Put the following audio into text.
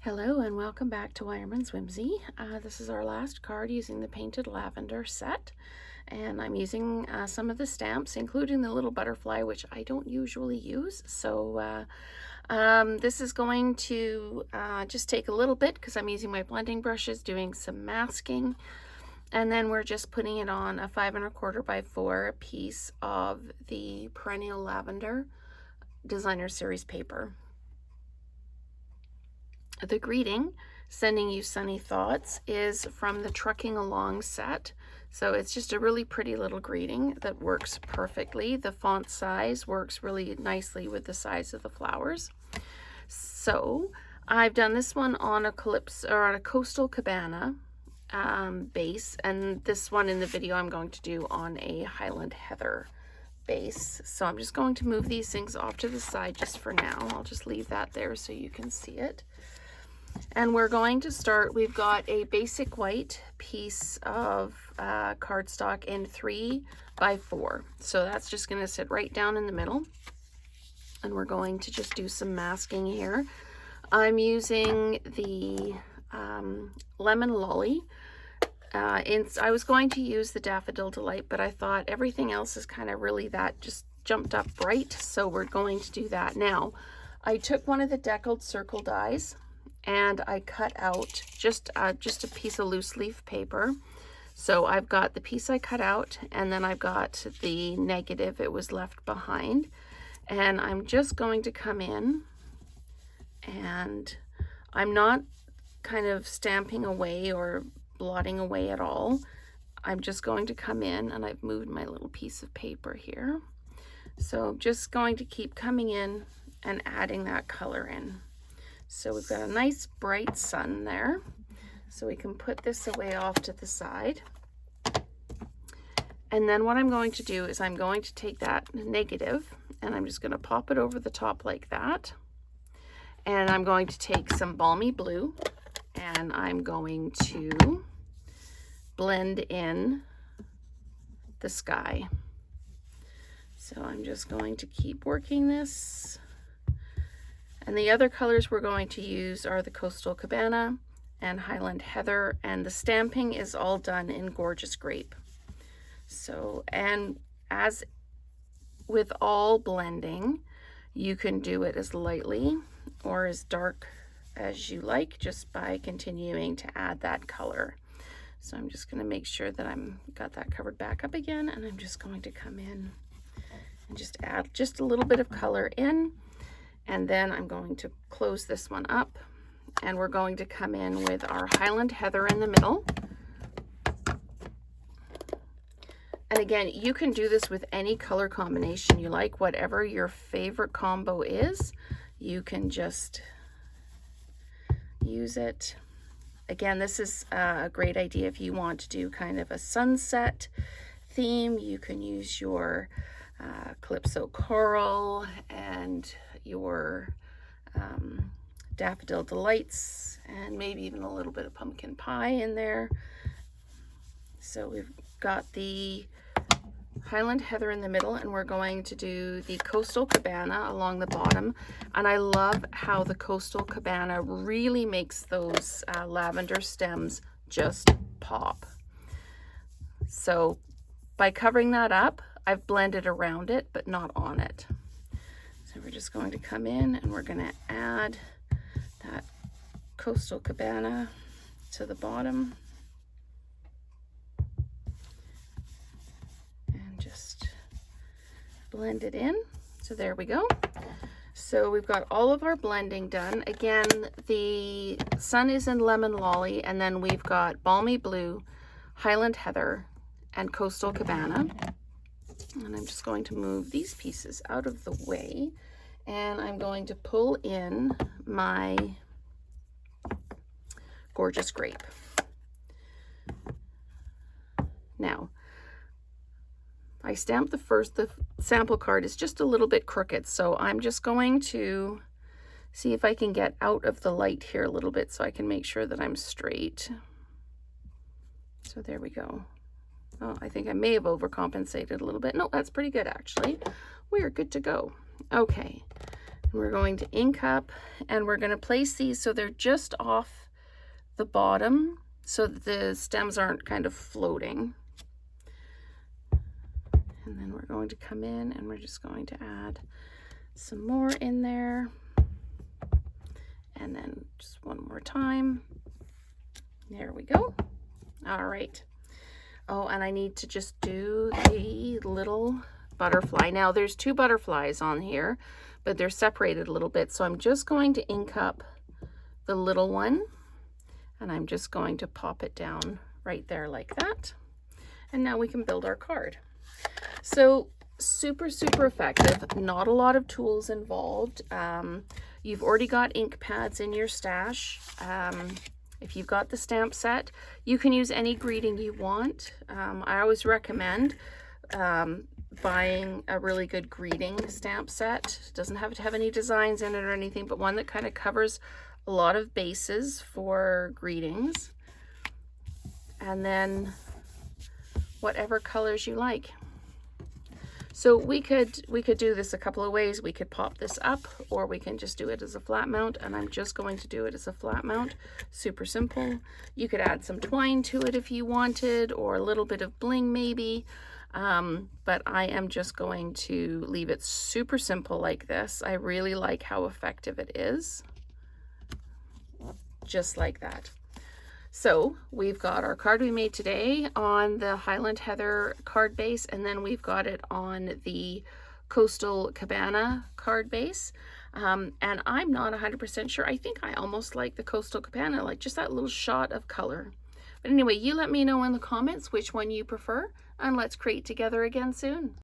Hello and welcome back to Wireman's Whimsy. This is our last card using the Painted Lavender set, and I'm using some of the stamps, including the little butterfly, which I don't usually use. So this is going to just take a little bit because I'm using my blending brushes, doing some masking, and then we're just putting it on a 5 1/4 by 4 piece of the Perennial Lavender Designer Series paper. The greeting, sending you sunny thoughts, is from the Trucking Along set. So it's just a really pretty little greeting that works perfectly. The font size works really nicely with the size of the flowers. So I've done this one on a Calypso or on a Coastal Cabana base, and this one in the video I'm going to do on a Highland Heather base. So I'm just going to move these things off to the side just for now. I'll just leave that there so you can see it. And we're going to start, we've got a basic white piece of cardstock in 3 by 4. So that's just going to sit right down in the middle. And we're going to just do some masking here. I'm using the Lemon Lolly. I was going to use the Daffodil Delight, but I thought everything else is kind of really that just jumped up bright. So we're going to do that. Now, I took one of the deckled circle dies, and I cut out just a piece of loose leaf paper. So I've got the piece I cut out, and then I've got the negative, it was left behind. And I'm just going to come in, and I'm not kind of stamping away or blotting away at all. I'm just going to come in, and I've moved my little piece of paper here. So I'm just going to keep coming in and adding that color in. So we've got a nice bright sun there. So we can put this away off to the side. And then what I'm going to do is I'm going to take that negative and I'm just going to pop it over the top like that. And I'm going to take some balmy blue and I'm going to blend in the sky. So I'm just going to keep working this. And the other colors we're going to use are the Coastal Cabana and Highland Heather, and the stamping is all done in Gorgeous Grape. So, and as with all blending, you can do it as lightly or as dark as you like, just by continuing to add that color. So I'm just going to make sure that I'm got that covered back up again, and I'm just going to come in and just add just a little bit of color in. And then I'm going to close this one up, and we're going to come in with our Highland Heather in the middle. And again, you can do this with any color combination you like, whatever your favorite combo is, you can just use it. Again, this is a great idea if you want to do kind of a sunset theme. You can use your Calypso Coral and your Daffodil Delights, and maybe even a little bit of pumpkin pie in there. So we've got the Highland Heather in the middle, and we're going to do the Coastal Cabana along the bottom. And I love how the Coastal Cabana really makes those lavender stems just pop. So by covering that up, I've blended around it, but not on it. So we're just going to come in and we're going to add that Coastal Cabana to the bottom. And just blend it in. So there we go. So we've got all of our blending done. Again, the sun is in Lemon Lolly, and then we've got Balmy Blue, Highland Heather, and Coastal Cabana. And I'm just going to move these pieces out of the way, and I'm going to pull in my Gorgeous Grape. Now, I stamped the sample card is just a little bit crooked, so I'm just going to see if I can get out of the light here a little bit so I can make sure that I'm straight. So there we go. Oh, I think I may have overcompensated a little bit. No, that's pretty good actually. We are good to go. Okay, We're going to ink up, and we're going to place these so they're just off the bottom so that the stems aren't kind of floating. And then we're going to come in and we're just going to add some more in there. And then just one more time. There we go. All right. Oh, and I need to just do the little butterfly. Now there's 2 butterflies on here, but they're separated a little bit. So I'm just going to ink up the little one, and I'm just going to pop it down right there like that. And now we can build our card. So super effective. Not a lot of tools involved. You've already got ink pads in your stash. If you've got the stamp set, you can use any greeting you want. I always recommend buying a really good greeting stamp set. It doesn't have to have any designs in it or anything, but one that kind of covers a lot of bases for greetings. And then whatever colors you like. So we could do this a couple of ways. We could pop this up, or we can just do it as a flat mount, and I'm just going to do it as a flat mount. Super simple. You could add some twine to it if you wanted, or a little bit of bling maybe, but I am just going to leave it super simple like this. I really like how effective it is. Just like that. So we've got our card we made today on the Highland Heather card base, and then we've got it on the Coastal Cabana card base. And I'm not 100% sure. I think I almost like the Coastal Cabana, like just that little shot of color. But anyway, you let me know in the comments which one you prefer, and let's create together again soon.